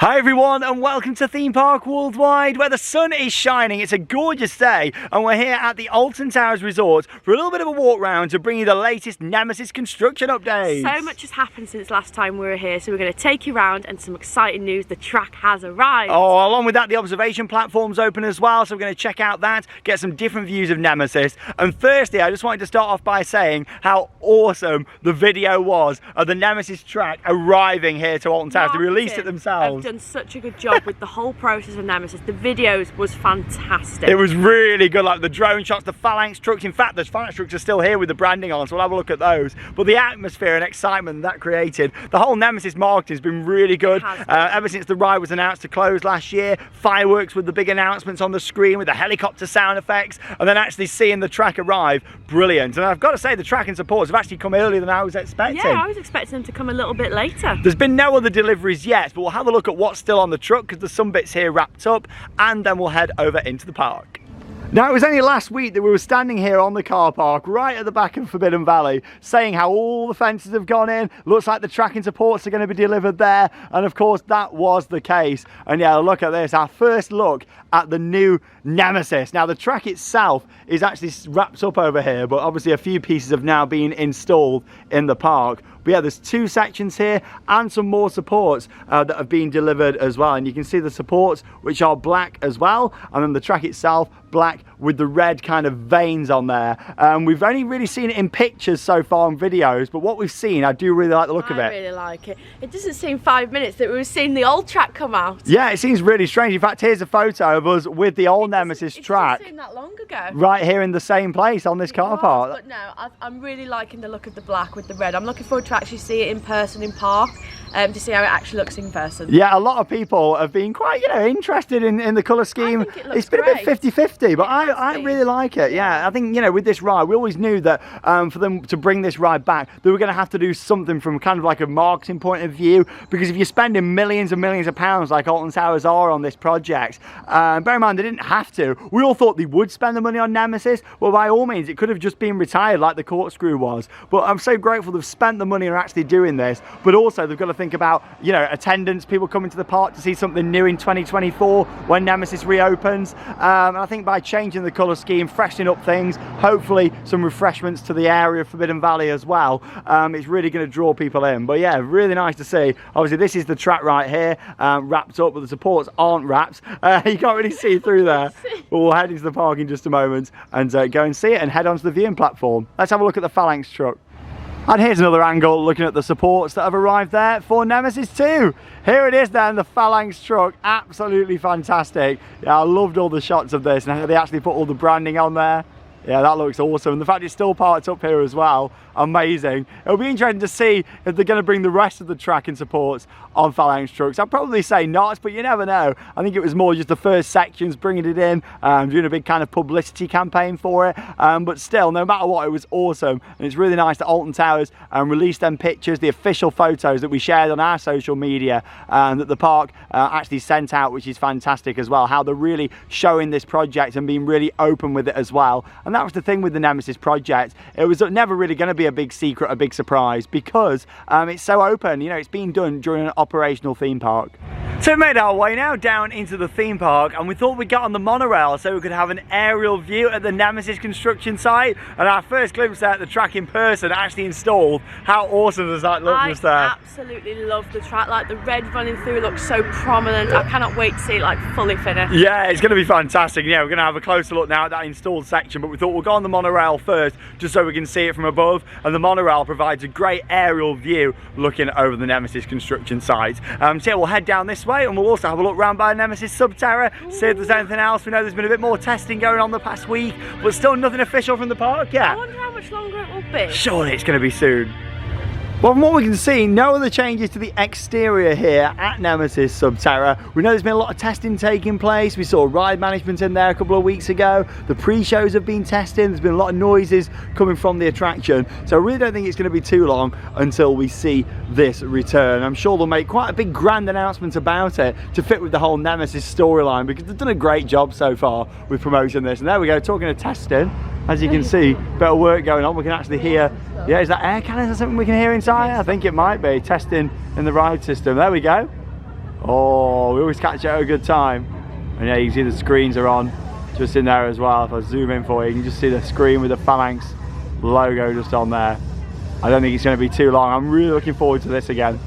Hi everyone and welcome to Theme Park Worldwide, where the sun is shining. It's a gorgeous day and we're here at the Alton Towers Resort for a little bit of a walk round to bring you the latest Nemesis construction updates. So much has happened since last time we were here, so we're going to take you around, and some exciting news: the track has arrived. Oh, along with that, the observation platform's open as well, so we're going to check out that, get some different views of Nemesis. And firstly, I just wanted to start off by saying how awesome the video was of the Nemesis track arriving here to Alton Towers. They released it themselves. Done such a good job with the whole process of Nemesis. The videos was fantastic. It was really good, like the drone shots, the phalanx trucks. In fact, those phalanx trucks are still here with the branding on, so we'll have a look at those. But the atmosphere and excitement that created, the whole Nemesis marketing has been really good. Ever since the ride was announced to close last year, fireworks with the big announcements on the screen with the helicopter sound effects, and then actually seeing the track arrive, brilliant. And I've got to say, the track and supports have actually come earlier than I was expecting. Yeah, I was expecting them to come a little bit later. There's been no other deliveries yet, but we'll have a look at what's still on the truck because there's some bits here wrapped up, and then we'll head over into the park. Now, it was only last week that we were standing here on the car park right at the back of Forbidden Valley saying how all the fences have gone in, looks like the tracking supports are going to be delivered there, and of course that was the case. And yeah, look at this, our first look at the new Nemesis. Now, the track itself is actually wrapped up over here, but obviously a few pieces have now been installed in the park. But yeah, there's two sections here and some more supports that have been delivered as well. And you can see the supports, which are black as well, and then the track itself black with the red kind of veins on there. We've only really seen it in pictures so far and videos, but what we've seen, I do really like the look of it. I really like it. It doesn't seem 5 minutes that we've seen the old track come out. Yeah, it seems really strange. In fact, here's a photo of us with the old Nemesis track. It doesn't seem that long ago. Right here in the same place on this car park. But no, I'm really liking the look of the black with the red. I'm looking forward to actually see it in person in park, to see how it actually looks in person. Yeah, a lot of people have been quite, interested in the colour scheme. It's been great. A bit 50-50, but I really like it. Yeah, I think, with this ride, we always knew that for them to bring this ride back, they were going to have to do something from kind of like a marketing point of view, because if you're spending millions and millions of pounds like Alton Towers are on this project, bear in mind they didn't have to. We all thought they would spend the money on Nemesis. Well, by all means, it could have just been retired like the Corkscrew was. But I'm so grateful they've spent the money and are actually doing this. But also they've got to think about, attendance, people coming to the park to see something new in 2024 when Nemesis reopens. And I think by changing the colour scheme, freshening up things, hopefully some refreshments to the area of Forbidden Valley as well, it's really going to draw people in. But yeah, really nice to see. Obviously this is the track right here, wrapped up, but the supports aren't wrapped. You can't really see through there. But we'll head into the park in just a moment and go and see it and head onto the viewing platform. Let's have a look at the phalanx truck. And here's another angle looking at the supports that have arrived there for Nemesis 2. Here it is then, the phalanx truck, absolutely fantastic. Yeah, I loved all the shots of this and how they actually put all the branding on there. Yeah, that looks awesome. And the fact it's still parked up here as well, amazing. It'll be interesting to see if they're going to bring the rest of the track and supports on phalanx trucks. I'd probably say not, but you never know. I think it was more just the first sections, bringing it in, doing a big kind of publicity campaign for it. But still, no matter what, it was awesome. And it's really nice that Alton Towers released them pictures, the official photos that we shared on our social media, that the park actually sent out, which is fantastic as well. How they're really showing this project and being really open with it as well. And that was the thing with the Nemesis project. It was never really going to be a big secret, a big surprise, because it's so open. It's being done during an operational theme park. So we made our way now down into the theme park, and we thought we'd get on the monorail so we could have an aerial view at the Nemesis construction site, and our first glimpse at the track in person actually installed. How awesome does that look just there? I absolutely love the track, like the red running through looks so prominent. I cannot wait to see it like fully finished. Yeah, it's going to be fantastic. Yeah, we're going to have a closer look now at that installed section, but we thought we'll go on the monorail first just so we can see it from above, and the monorail provides a great aerial view looking over the Nemesis construction site. So yeah, we'll head down this way, and we'll also have a look round by Nemesis Subterra, see if there's anything else. We know there's been a bit more testing going on the past week, but still nothing official from the park yet. I wonder how much longer it will be. Surely it's going to be soon. Well, from what we can see, no other changes to the exterior here at Nemesis Subterra. We know there's been a lot of testing taking place. We saw ride management in there a couple of weeks ago. The pre-shows have been testing. There's been a lot of noises coming from the attraction. So I really don't think it's going to be too long until we see this return. I'm sure they'll make quite a big grand announcement about it to fit with the whole Nemesis storyline, because they've done a great job so far with promoting this. And there we go, talking of testing. As you can see, better work going on. We can actually hear, yeah, is that air cannons or something we can hear inside? I think it might be, testing in the ride system. There we go. Oh, we always catch it at a good time. And yeah, you can see the screens are on just in there as well. If I zoom in for you, you can just see the screen with the Phalanx logo just on there. I don't think it's going to be too long. I'm really looking forward to this again.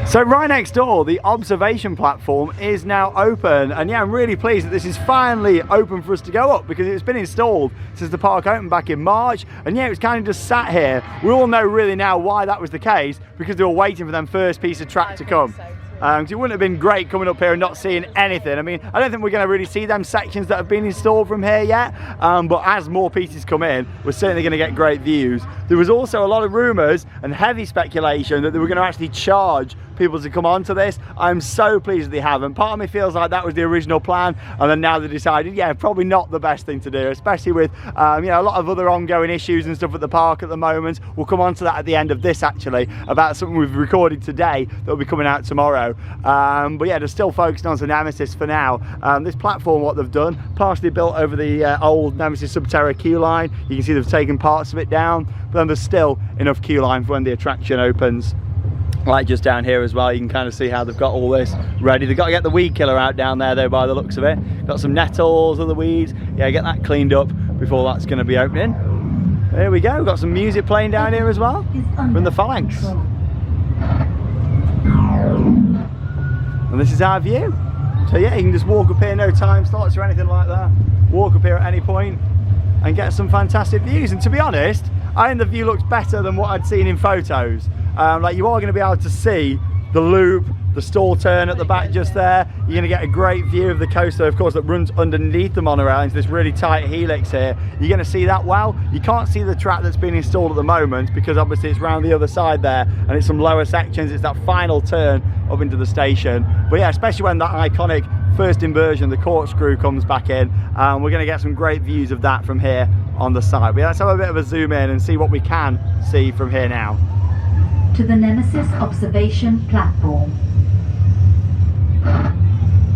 So right next door, the observation platform is now open, and yeah, I'm really pleased that this is finally open for us to go up, because it's been installed since the park opened back in March, and yeah, it was kind of just sat here. We all know really now why that was the case, because they were waiting for them first piece of track to come. It wouldn't have been great coming up here and not seeing anything. I mean, I don't think we're going to really see them sections that have been installed from here yet, but as more pieces come in, we're certainly going to get great views. There was also a lot of rumours and heavy speculation that they were going to actually charge people to come onto this. I'm so pleased that they haven't. Part of me feels like that was the original plan, and then now they decided, yeah, probably not the best thing to do, especially with you know, a lot of other ongoing issues and stuff at the park at the moment. We'll come on to that at the end of this, actually, about something we've recorded today that will be coming out tomorrow. But yeah, they're still focusing on the Nemesis for now. This platform, what they've done, partially built over the old Nemesis Subterra queue line. You can see they've taken parts of it down, but then there's still enough queue line for when the attraction opens. Like just down here as well, you can kind of see how they've got all this ready. They've got to get the weed killer out down there though, by the looks of it. Got some nettles, other weeds. Yeah, get that cleaned up before that's going to be opening. There we go, we've got some music playing down here as well from the Phalanx. And this is our view. So yeah, you can just walk up here, no time slots or anything like that. Walk up here at any point and get some fantastic views. And to be honest, I think the view looks better than what I'd seen in photos. Like, you are going to be able to see the loop, the stall turn at the back just there. You're going to get a great view of the coaster, of course, that runs underneath the monorail into this really tight helix here. You're going to see that well. You can't see the track that's been installed at the moment, because obviously it's round the other side there, and it's some lower sections. It's that final turn up into the station. But yeah, especially when that iconic first inversion, the corkscrew, comes back in, we're going to get some great views of that from here on the side. But yeah, let's have a bit of a zoom in and see what we can see from here now. To the Nemesis observation platform.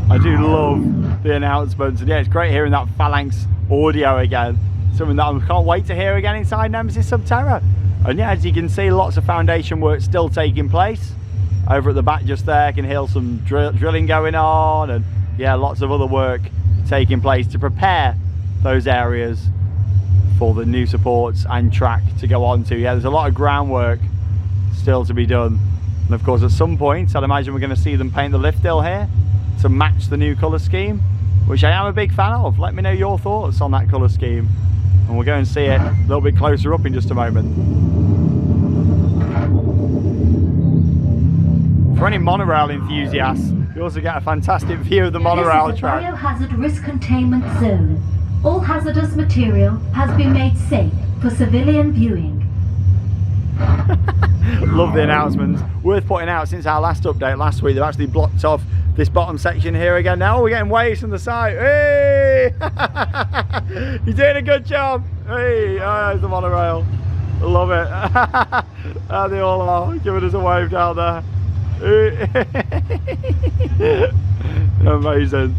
I do love the announcements, and yeah, it's great hearing that Phalanx audio again. Something that I can't wait to hear again inside Nemesis Subterra. And yeah, as you can see, lots of foundation work still taking place. Over at the back just there, I can hear some drilling going on, and yeah, lots of other work taking place to prepare those areas for the new supports and track to go on to. Yeah, there's a lot of groundwork still to be done, and of course at some point I'd imagine we're going to see them paint the lift hill here to match the new colour scheme, which I am a big fan of. Let me know your thoughts on that colour scheme, and we'll go and see it a little bit closer up in just a moment. For any monorail enthusiasts, you also get a fantastic view of the monorail track. This is a biohazard risk containment zone. All hazardous material has been made safe for civilian viewing. Love the announcements. Worth pointing out, since our last update last week, they've actually blocked off this bottom section here again. Now we're getting waves from the side. Hey! You're doing a good job. Hey, oh, there's the monorail. I love it. There they all are, giving us a wave down there. Amazing.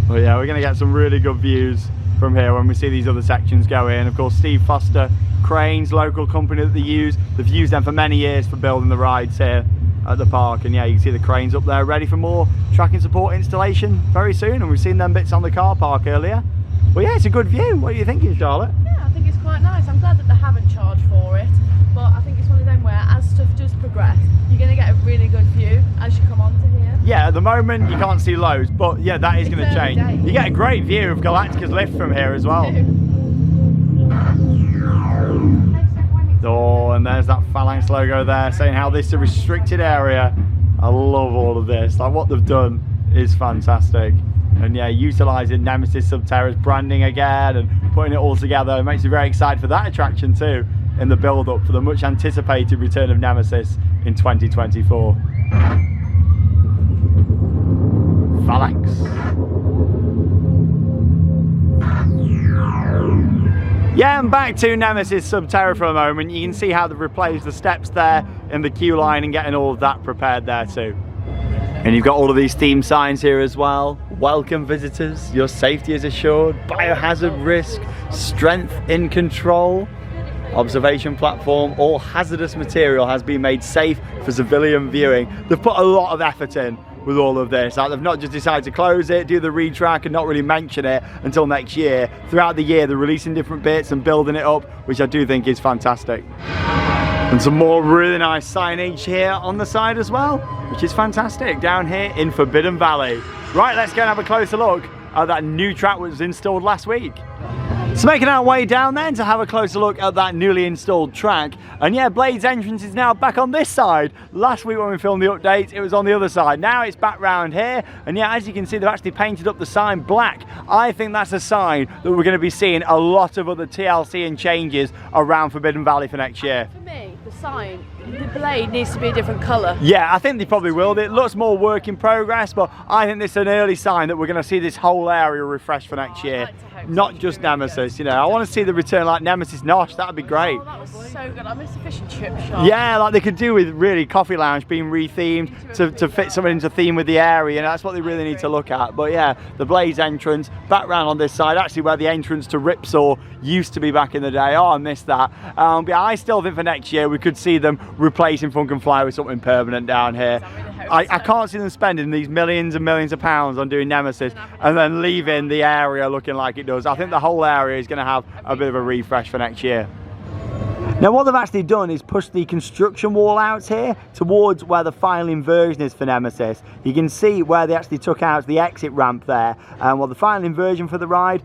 But yeah, we're going to get some really good views from here when we see these other sections go in. Of course, Steve Foster Cranes, local company that they use. They've used them for many years for building the rides here at the park. And yeah, you can see the cranes up there ready for more tracking support installation very soon. And we've seen them bits on the car park earlier. But yeah, it's a good view. What are you thinking, Charlotte? Yeah, I think it's quite nice. I'm glad that they haven't charged for it, but I think it's one of them where as stuff does progress, you're going to get a really good view as you come onto here. Yeah, at the moment you can't see loads, but yeah, that is going to change. You get a great view of Galactica's lift from here as well. Oh, and there's that Phalanx logo there saying how this is a restricted area. I love all of this. Like, what they've done is fantastic. And yeah, utilising Nemesis Subterra's branding again and putting it all together, it makes me very excited for that attraction too, in the build up for the much anticipated return of Nemesis in 2024. Phalanx. Yeah, and back to Nemesis Subterra for a moment. You can see how they've replaced the steps there in the queue line and getting all of that prepared there too. And you've got all of these theme signs here as well. Welcome visitors, your safety is assured, biohazard risk, strength in control, observation platform, all hazardous material has been made safe for civilian viewing. They've put a lot of effort in with all of this. Like, they've not just decided to close it, do the retrack and not really mention it until next year. Throughout the year, they're releasing different bits and building it up, which I do think is fantastic. And some more really nice signage here on the side as well, which is fantastic down here in Forbidden Valley. Right, let's go and have a closer look at that new track which was installed last week. So making our way down then to have a closer look at that newly installed track. And yeah, Blade's entrance is now back on this side. Last week when we filmed the updates, it was on the other side. Now it's back round here. And yeah, as you can see, they've actually painted up the sign black. I think that's a sign that we're going to be seeing a lot of other TLC and changes around Forbidden Valley for next year. For me, the sign, the blade needs to be a different colour. Yeah, I think they probably will. It looks more work in progress, but I think this is an early sign that we're going to see this whole area refreshed for next year. Not just Nemesis, you know. I want to see the return like Nemesis Nosh, that'd be great. Oh, that was so good. I missed the fish and chip shop. Yeah, like they could do with really Coffee Lounge being rethemed to fit something into theme with the area, and that's what they really need to look at. But yeah, the Blaze entrance back round on this side, actually where the entrance to Ripsaw used to be back in the day. Oh, I missed that. But yeah, I still think for next year we could see them replacing Funk and Fly with something permanent down here. I can't see them spending these millions and millions of pounds on doing Nemesis and then leaving the area looking like it does. I think the whole area is going to have a bit of a refresh for next year. Now what they've actually done is push the construction wall out here towards where the final inversion is for Nemesis. You can see where they actually took out the exit ramp there. Well, the final inversion for the ride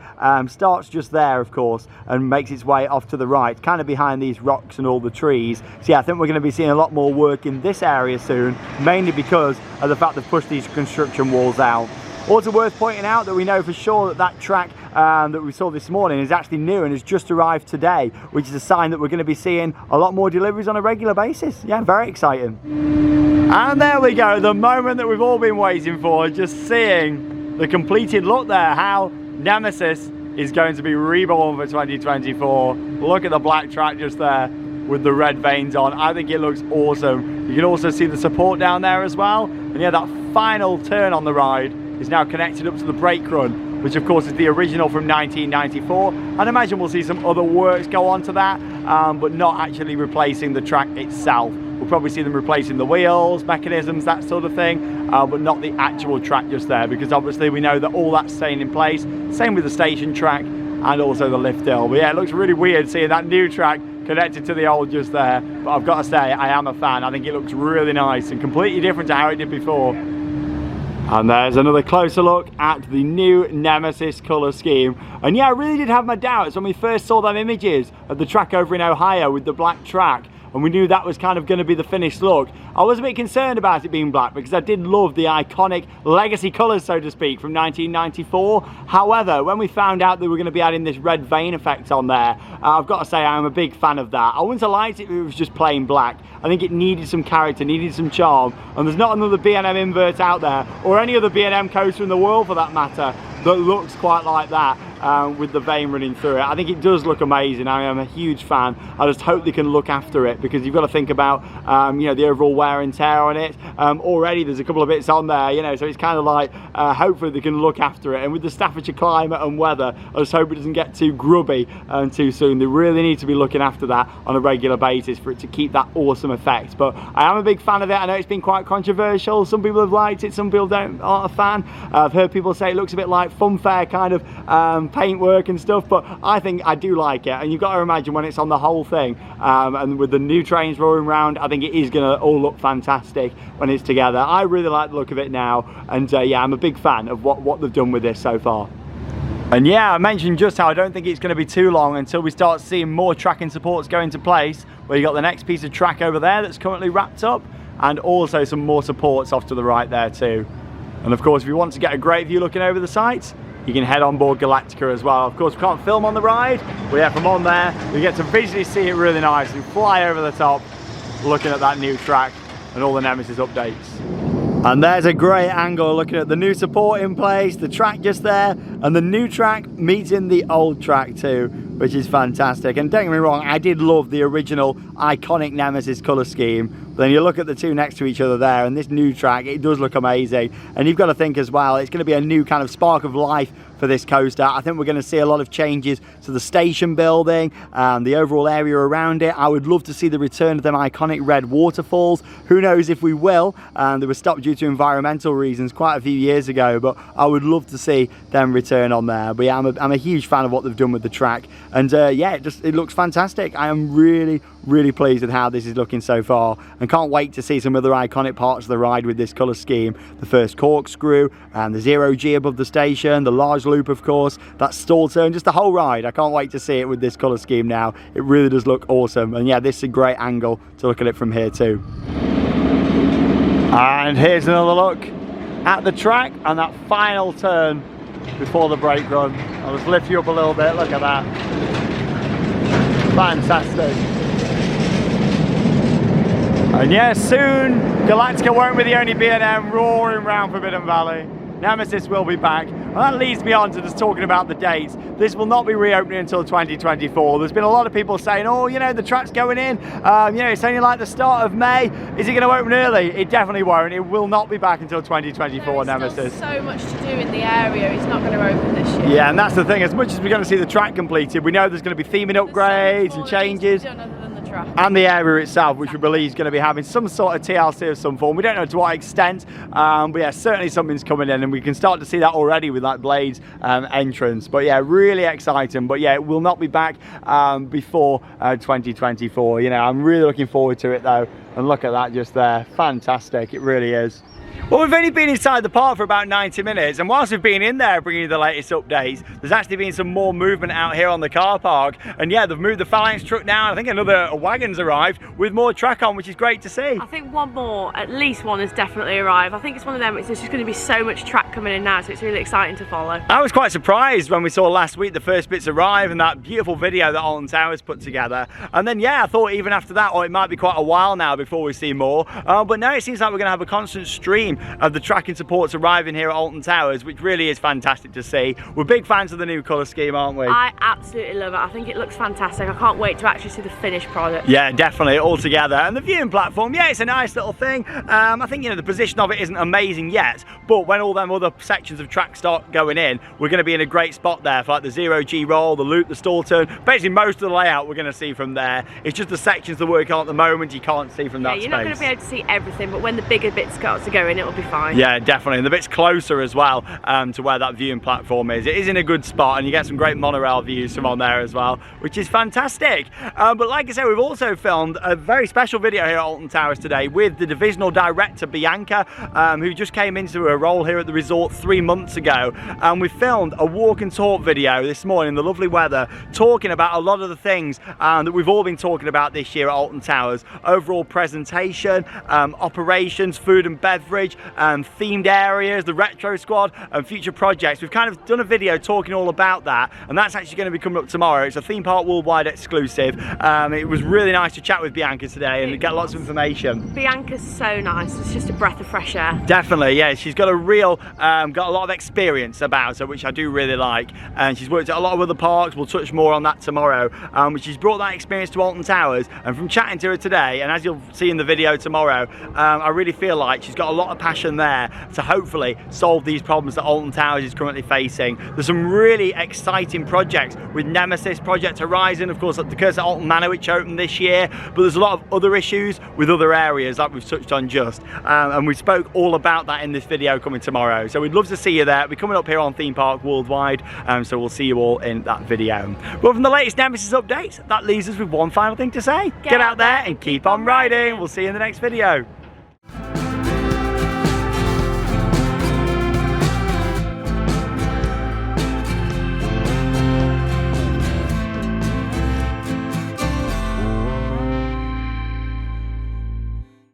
starts just there, of course, and makes its way off to the right, kind of behind these rocks and all the trees. So yeah, I think we're going to be seeing a lot more work in this area soon, mainly because of the fact they've pushed these construction walls out. Also worth pointing out that we know for sure that that track that we saw this morning is actually new and has just arrived today, which is a sign that we're going to be seeing a lot more deliveries on a regular basis. Yeah, very exciting. And there we go, the moment that we've all been waiting for, just seeing the completed look there, how Nemesis is going to be reborn for 2024. Look at the black track just there with the red veins on. I think it looks awesome. You can also see the support down there as well. And yeah, that final turn on the ride is now connected up to the brake run, which of course is the original from 1994. I'd imagine we'll see some other works go on to that, but not actually replacing the track itself. We'll probably see them replacing the wheels, mechanisms, that sort of thing, but not the actual track just there, because obviously we know that all that's staying in place. Same with the station track and also the lift hill. But yeah, it looks really weird seeing that new track connected to the old just there. But I've got to say, I am a fan. I think it looks really nice and completely different to how it did before. And there's another closer look at the new Nemesis colour scheme. And yeah, I really did have my doubts when we first saw them images of the track over in Ohio with the black track, and we knew that was kind of going to be the finished look. I was a bit concerned about it being black because I did love the iconic legacy colours, so to speak, from 1994. However, when we found out that we were going to be adding this red vein effect on there, I've got to say I'm a big fan of that. I wouldn't have liked it if it was just plain black. I think it needed some character, needed some charm, and there's not another B&M invert out there, or any other B&M coaster in the world for that matter, that looks quite like that. With the vein running through it. I think it does look amazing. I am a huge fan. I just hope they can look after it, because you've got to think about you know, the overall wear and tear on it. Already there's a couple of bits on there, you know, so it's kind of like hopefully they can look after it. And with the Staffordshire climate and weather, I just hope it doesn't get too grubby too soon. They really need to be looking after that on a regular basis for it to keep that awesome effect. But I am a big fan of it. I know it's been quite controversial. Some people have liked it, some people aren't a fan. I've heard people say it looks a bit like funfair kind of paintwork and stuff, but I think I do like it. And you've got to imagine when it's on the whole thing, and with the new trains rolling around, I think it is going to all look fantastic when it's together. I really like the look of it now, and yeah, I'm a big fan of what they've done with this so far. And yeah, I mentioned just how I don't think it's going to be too long until we start seeing more tracking supports go into place, where you got the next piece of track over there that's currently wrapped up, and also some more supports off to the right there too. And of course, if you want to get a great view looking over the sites, you can head on board Galactica as well. Of course, we can't film on the ride, but yeah, from on there, we get to visually see it really nice. We fly over the top, looking at that new track and all the Nemesis updates. And there's a great angle looking at the new support in place, the track just there, and the new track meeting the old track too, which is fantastic. And don't get me wrong, I did love the original iconic Nemesis colour scheme. But then you look at the two next to each other there, and this new track, it does look amazing. And you've got to think as well, it's going to be a new kind of spark of life for this coaster. I think we're going to see a lot of changes to the station building and the overall area around it. I would love to see the return of them iconic red waterfalls. Who knows if we will. They were stopped due to environmental reasons quite a few years ago, but I would love to see them return on there. But yeah, I'm a huge fan of what they've done with the track, and yeah, it looks fantastic. I am really pleased with how this is looking so far, and can't wait to see some other iconic parts of the ride with this colour scheme. The first corkscrew, and the 0G above the station, the large loop of course, that stall turn, just the whole ride. I can't wait to see it with this colour scheme now. It really does look awesome, and yeah, this is a great angle to look at it from here too. And here's another look at the track and that final turn before the brake run. I'll just lift you up a little bit, look at that. Fantastic. And yeah, soon Galactica won't be the only B&M roaring round Forbidden Valley. Nemesis will be back. And that leads me on to just talking about the dates. This will not be reopening until 2024. There's been a lot of people saying, oh, you know, the track's going in. You know, it's only like the start of May. Is it going to open early? It definitely won't. It will not be back until 2024, Nemesis. There's so much to do in the area. It's not going to open this year. Yeah, and that's the thing. As much as we're going to see the track completed, we know there's going to be theming upgrades and changes. And the area itself, which we believe is going to be having some sort of TLC of some form. We don't know to what extent, but yeah, certainly something's coming in, and we can start to see that already with that Blades entrance. But yeah, really exciting. But yeah, it will not be back before 2024. You know, I'm really looking forward to it though. And look at that just there. Fantastic, it really is. Well, we've only been inside the park for about 90 minutes, and whilst we've been in there bringing you the latest updates, there's actually been some more movement out here on the car park. And yeah, they've moved the Phalanx truck now. I think another wagon's arrived with more track on, which is great to see. I think one more, at least one, has definitely arrived. I think it's one of them, there's just going to be so much track coming in now, so it's really exciting to follow. I was quite surprised when we saw last week the first bits arrive and that beautiful video that Alton Towers put together. And then yeah, I thought even after that, oh, it might be quite a while now before we see more. But now it seems like we're going to have a constant stream of the tracking supports arriving here at Alton Towers, which really is fantastic to see. We're big fans of the new colour scheme, aren't we? I absolutely love it. I think it looks fantastic. I can't wait to actually see the finished product. Yeah, definitely, all together. And the viewing platform, yeah, it's a nice little thing. I think, you know, the position of it isn't amazing yet, but when all them other sections of track start going in, we're going to be in a great spot there for like the 0G roll, the loop, the stall turn. Basically, most of the layout we're going to see from there. It's just the sections they're working on at the moment you can't see from that space. You're not going to be able to see everything, but when the bigger bits start to go in, it'll be fine. Yeah, definitely, and the bit's closer as well to where that viewing platform is. It is in a good spot, and you get some great monorail views from on there as well, which is fantastic. But like I said, we've also filmed a very special video here at Alton Towers today with the divisional director Bianca, who just came into a role here at the resort 3 months ago, and we filmed a walk and talk video this morning in the lovely weather, talking about a lot of the things that we've all been talking about this year at Alton Towers. Overall presentation, operations, food and beverage, themed areas, the retro squad, and future projects. We've kind of done a video talking all about that, and that's actually going to be coming up tomorrow. It's a Theme Park Worldwide exclusive. It was really nice to chat with Bianca today and get lots of information. Bianca's so nice. It's just a breath of fresh air. Definitely, yeah. She's got a real, got a lot of experience about her, which I do really like. And she's worked at a lot of other parks. We'll touch more on that tomorrow. But she's brought that experience to Alton Towers, and from chatting to her today, and as you'll see in the video tomorrow, I really feel like she's got a lot of passion there to hopefully solve these problems that Alton Towers is currently facing. There's some really exciting projects with Nemesis, Project Horizon, of course, at the Curse at Alton Manor, which opened this year, but there's a lot of other issues with other areas that we've touched on just, and we spoke all about that in this video coming tomorrow. So we'd love to see you there. We're coming up here on Theme Park Worldwide, so we'll see you all in that video. Well, from the latest Nemesis updates, that leaves us with one final thing to say. Get out there and keep on riding. We'll see you in the next video.